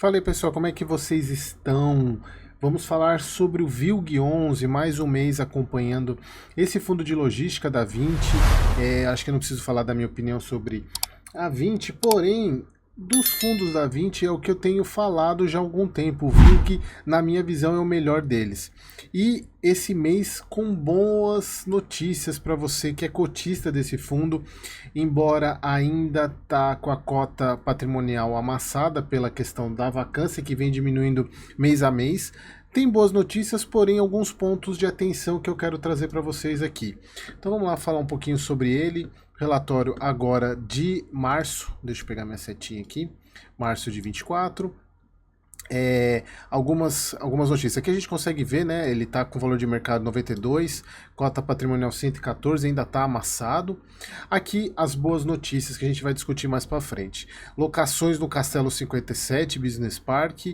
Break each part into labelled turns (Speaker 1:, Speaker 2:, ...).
Speaker 1: Fala aí, pessoal, como é que vocês estão? Vamos falar sobre o VILG11, mais um mês acompanhando esse fundo de logística da Vinci. Acho que eu não preciso falar da minha opinião sobre a Vinci, porém, dos fundos da Vinci é o que eu tenho falado já há algum tempo. O VILG, na minha visão, é o melhor deles. E esse mês com boas notícias para você que é cotista desse fundo, embora ainda tá com a cota patrimonial amassada pela questão da vacância que vem diminuindo mês a mês. Tem boas notícias, porém alguns pontos de atenção que eu quero trazer para vocês aqui. Então vamos lá falar um pouquinho sobre ele. Relatório agora de março, deixa eu pegar minha setinha aqui, março de 24. Algumas notícias. Aqui a gente consegue ver, né? Ele está com valor de mercado 92, cota patrimonial 114, ainda está amassado. Aqui as boas notícias que a gente vai discutir mais para frente. Locações no Castelo 57 Business Park,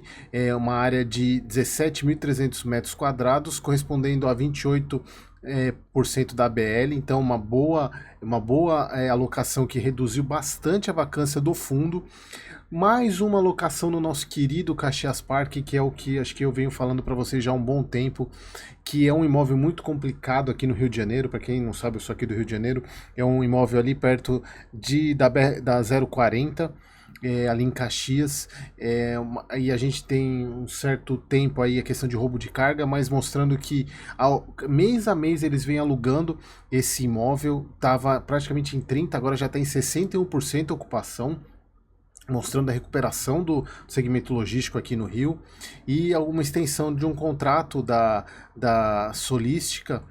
Speaker 1: uma área de 17.300 metros quadrados, correspondendo a 28 por cento da ABL, então uma boa alocação que reduziu bastante a vacância do fundo. Mais uma alocação no nosso querido Caxias Park, que é o que acho que eu venho falando para vocês já há um bom tempo, que é um imóvel muito complicado aqui no Rio de Janeiro. Para quem não sabe, eu sou aqui do Rio de Janeiro. É um imóvel ali perto da 040, ali em Caxias, e a gente tem um certo tempo aí a questão de roubo de carga, mas mostrando que mês a mês eles vêm alugando esse imóvel. Estava praticamente em 30%, agora já está em 61% ocupação, mostrando a recuperação do segmento logístico aqui no Rio, e alguma extensão de um contrato da Solística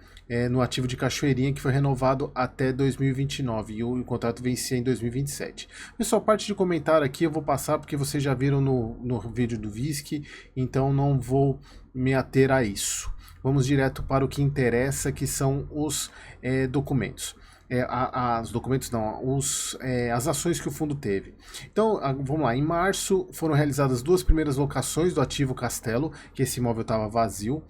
Speaker 1: no ativo de Cachoeirinha, que foi renovado até 2029, e o contrato vencia em 2027. Pessoal, parte de comentário aqui eu vou passar porque vocês já viram no vídeo do VISC, então não vou me ater a isso. Vamos direto para o que interessa, que são os documentos. Os documentos não, as ações que o fundo teve. Então, vamos lá, em março foram realizadas duas primeiras locações do ativo Castelo, que esse imóvel estava vazio.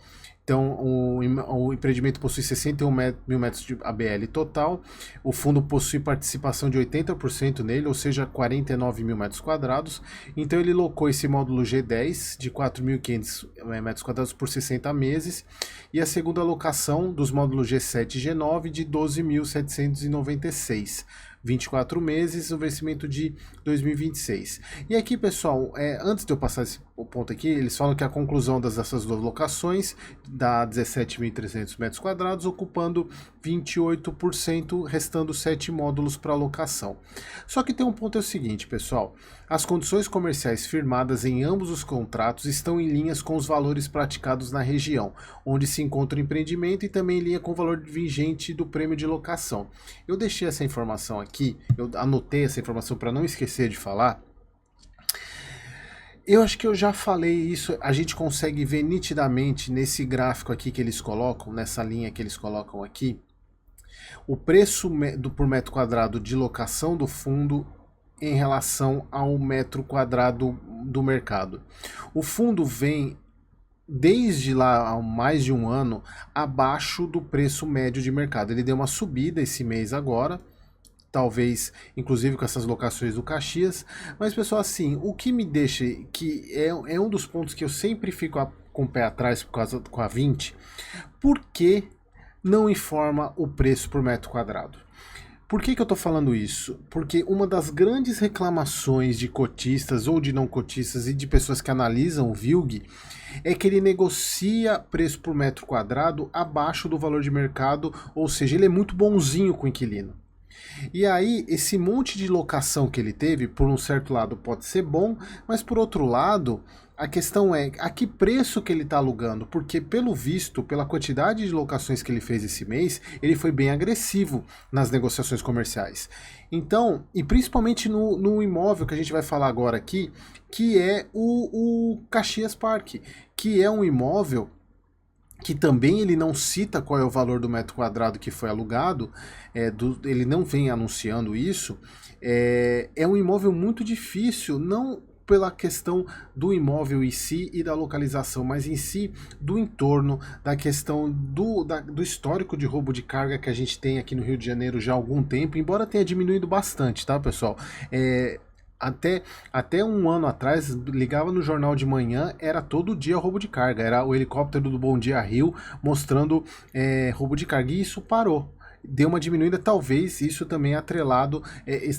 Speaker 1: Então, o empreendimento possui 61 mil metros de ABL total, o fundo possui participação de 80% nele, ou seja, 49 mil metros quadrados. Então, ele locou esse módulo G10 de 4.500 metros quadrados por 60 meses, e a segunda locação dos módulos G7 e G9 de 12.796. 24 meses, o vencimento de 2026. E aqui, pessoal, antes de eu passar esse ponto aqui, eles falam que a conclusão dessas duas locações dá 17.300 metros quadrados, ocupando 28%, restando 7 módulos para locação. Só que tem um ponto, é o seguinte, pessoal: as condições comerciais firmadas em ambos os contratos estão em linhas com os valores praticados na região, onde se encontra o empreendimento, e também em linha com o valor vigente do prêmio de locação. Eu deixei essa informação aqui, eu anotei essa informação para não esquecer de falar. Eu acho que eu já falei isso, a gente consegue ver nitidamente nesse gráfico aqui que eles colocam, nessa linha que eles colocam aqui, o preço por metro quadrado de locação do fundo em relação ao metro quadrado do mercado. O fundo vem desde lá há mais de um ano abaixo do preço médio de mercado. Ele deu uma subida esse mês agora, talvez inclusive com essas locações do Caxias, mas pessoal, assim, o que me deixa, que é um dos pontos que eu sempre fico com o pé atrás por causa com a 20, por que não informa o preço por metro quadrado? Por que eu estou falando isso? Porque uma das grandes reclamações de cotistas ou de não cotistas e de pessoas que analisam o VILG é que ele negocia preço por metro quadrado abaixo do valor de mercado, ou seja, ele é muito bonzinho com o inquilino. E aí, esse monte de locação que ele teve, por um certo lado pode ser bom, mas por outro lado, a questão é a que preço que ele está alugando, porque pelo visto, pela quantidade de locações que ele fez esse mês, ele foi bem agressivo nas negociações comerciais. Então, e principalmente no imóvel que a gente vai falar agora aqui, que é o Caxias Park, que é um imóvel que também ele não cita qual é o valor do metro quadrado que foi alugado, ele não vem anunciando isso. É um imóvel muito difícil, não pela questão do imóvel em si e da localização, mas em si do entorno, da questão do histórico de roubo de carga que a gente tem aqui no Rio de Janeiro já há algum tempo, embora tenha diminuído bastante, tá, pessoal? Até um ano atrás, ligava no jornal de manhã, era todo dia roubo de carga, era o helicóptero do Bom Dia Rio mostrando roubo de carga, e isso parou. Deu uma diminuída, talvez isso também atrelado,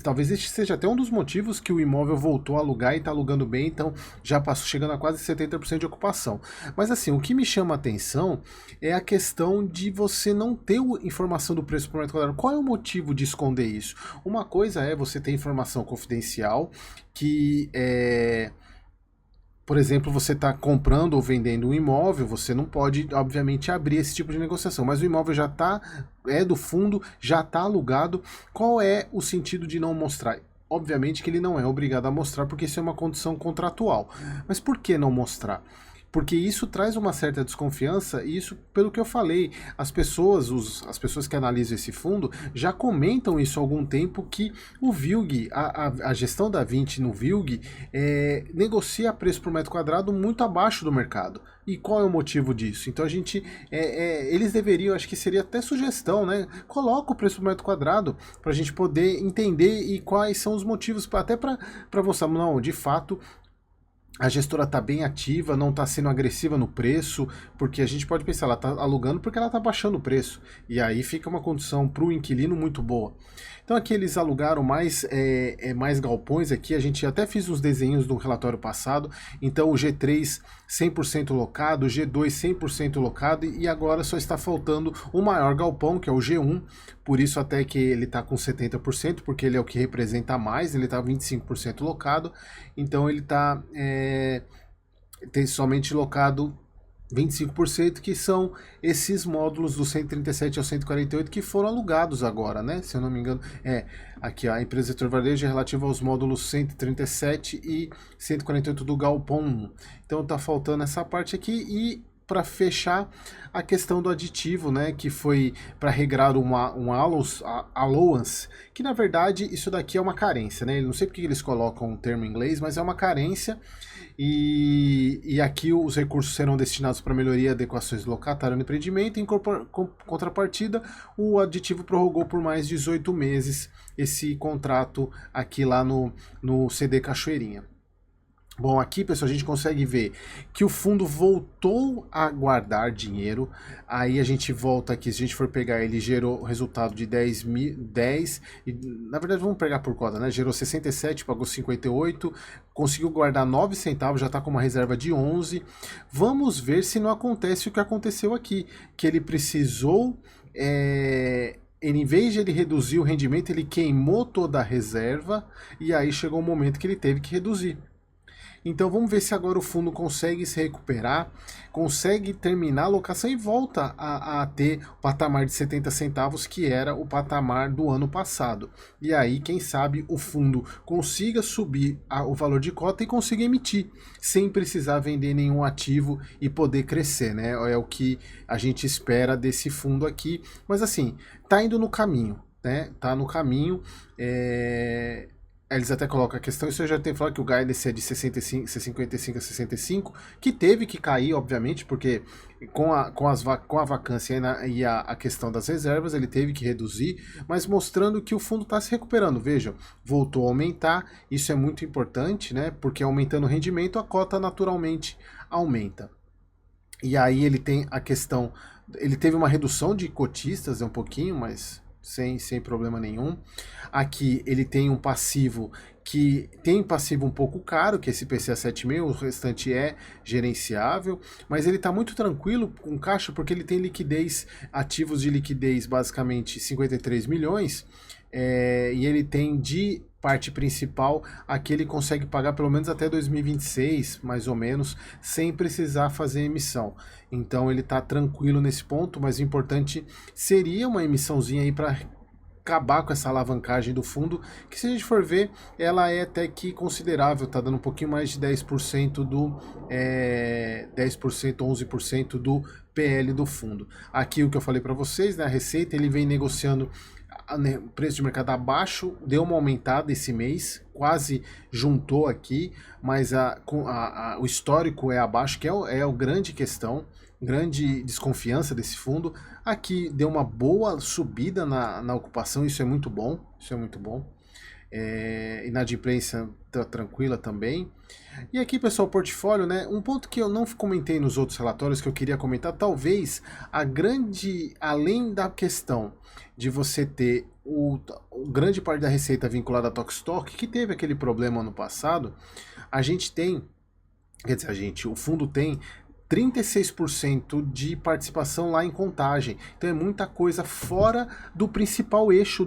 Speaker 1: talvez este seja até um dos motivos que o imóvel voltou a alugar e está alugando bem, então já passou chegando a quase 70% de ocupação. Mas assim, o que me chama a atenção é a questão de você não ter informação do preço por metro quadrado. Qual é o motivo de esconder isso? Uma coisa é você ter informação confidencial que por exemplo, você está comprando ou vendendo um imóvel, você não pode, obviamente, abrir esse tipo de negociação, mas o imóvel já está, do fundo, já está alugado. Qual é o sentido de não mostrar? Obviamente que ele não é obrigado a mostrar, porque isso é uma condição contratual. Mas por que não mostrar? Porque isso traz uma certa desconfiança, e isso, pelo que eu falei, as pessoas que analisam esse fundo já comentam isso há algum tempo, que o VILG, a gestão da Vinci no VILG, negocia preço por metro quadrado muito abaixo do mercado. E qual é o motivo disso? Então a gente, eles deveriam, acho que seria até sugestão, né? Coloca o preço por metro quadrado para a gente poder entender e quais são os motivos, até para mostrar, não, de fato, a gestora está bem ativa, não está sendo agressiva no preço, porque a gente pode pensar, ela está alugando porque ela está baixando o preço, e aí fica uma condição para o inquilino muito boa. Então aqui eles alugaram mais galpões aqui, a gente até fez uns desenhos do relatório passado, então o G3 100% locado, o G2 100% locado, e agora só está faltando o maior galpão, que é o G1, por isso até que ele está com 70%, porque ele é o que representa mais, ele está 25% locado, então ele está tem somente locado 25%, que são esses módulos do 137 ao 148 que foram alugados agora, né? Se eu não me engano, aqui ó, a empresa Setor Varejo é relativa aos módulos 137 e 148 do Galpão 1. Então tá faltando essa parte aqui, e para fechar a questão do aditivo, né, que foi para regrar um allowance, que na verdade isso daqui é uma carência, né? Eu não sei porque eles colocam um termo em inglês, mas é uma carência. E aqui os recursos serão destinados para melhoria e adequações do locatário no empreendimento. Em contrapartida, o aditivo prorrogou por mais 18 meses esse contrato aqui lá no CD Cachoeirinha. Bom, aqui, pessoal, a gente consegue ver que o fundo voltou a guardar dinheiro. Aí a gente volta aqui, se a gente for pegar, ele gerou o resultado de 10, e, na verdade vamos pegar por cota, né? Gerou 67, pagou 58, conseguiu guardar 9 centavos, já está com uma reserva de 11. Vamos ver se não acontece o que aconteceu aqui, que ele precisou... em vez de ele reduzir o rendimento, ele queimou toda a reserva, e aí chegou um momento que ele teve que reduzir. Então vamos ver se agora o fundo consegue se recuperar, consegue terminar a alocação e volta a ter o patamar de 70 centavos, que era o patamar do ano passado. E aí, quem sabe, o fundo consiga subir o valor de cota e consiga emitir, sem precisar vender nenhum ativo e poder crescer, né? É o que a gente espera desse fundo aqui. Mas assim, tá indo no caminho, né? Tá no caminho. Eles até colocam a questão, isso eu já tenho falado, que o guidance é de 65, 55 a 65, que teve que cair, obviamente, porque com a vacância e a questão das reservas, ele teve que reduzir, mas mostrando que o fundo está se recuperando. Vejam, voltou a aumentar, isso é muito importante, né? Porque aumentando o rendimento, a cota naturalmente aumenta. E aí ele tem a questão, ele teve uma redução de cotistas, um pouquinho, mas... Sem problema nenhum. Aqui ele tem um passivo que tem passivo um pouco caro, que é esse IPCA 7.000, o restante é gerenciável, mas ele está muito tranquilo com caixa, porque ele tem liquidez, ativos de liquidez basicamente 53 milhões, e ele tem de parte principal, aqui ele consegue pagar pelo menos até 2026, mais ou menos, sem precisar fazer emissão. Então ele está tranquilo nesse ponto, mas o importante seria uma emissãozinha aí para acabar com essa alavancagem do fundo, que se a gente for ver, ela é até que considerável, tá dando um pouquinho mais de 10% 10%, 11% do PL do fundo. Aqui o que eu falei para vocês, né, a receita, ele vem negociando o preço de mercado abaixo, deu uma aumentada esse mês, quase juntou aqui, mas o histórico é abaixo, que é a grande questão, grande desconfiança desse fundo. Aqui deu uma boa subida na ocupação, isso é muito bom, isso é muito bom. inadimplência tá tranquila também. E aqui, pessoal, o portfólio, né? Um ponto que eu não comentei nos outros relatórios que eu queria comentar, talvez além da questão de você ter grande parte da receita vinculada à Tokstok, que teve aquele problema ano passado, a gente tem, quer dizer, o fundo tem 36% de participação lá em Contagem. Então é muita coisa fora do principal eixo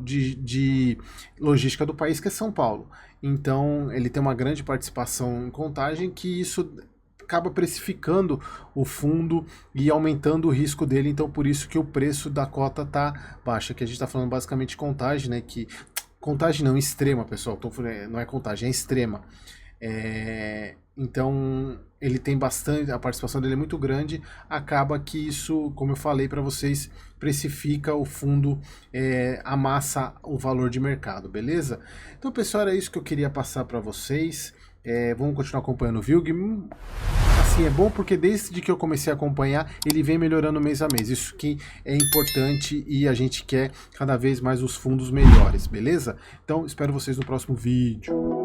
Speaker 1: de logística do país, que é São Paulo. Então ele tem uma grande participação em Contagem, que isso acaba precificando o fundo e aumentando o risco dele. Então por isso que o preço da cota tá baixo. Aqui a gente está falando basicamente de Contagem, né? Que Contagem não, Extrema, pessoal. Não é Contagem, é Extrema. Então ele tem bastante, a participação dele é muito grande, acaba que isso, como eu falei para vocês, precifica o fundo, amassa o valor de mercado, beleza? Então, pessoal, era isso que eu queria passar para vocês. Vamos continuar acompanhando o VILG. Assim, é bom porque desde que eu comecei a acompanhar, ele vem melhorando mês a mês. Isso que é importante e a gente quer cada vez mais os fundos melhores, beleza? Então, espero vocês no próximo vídeo.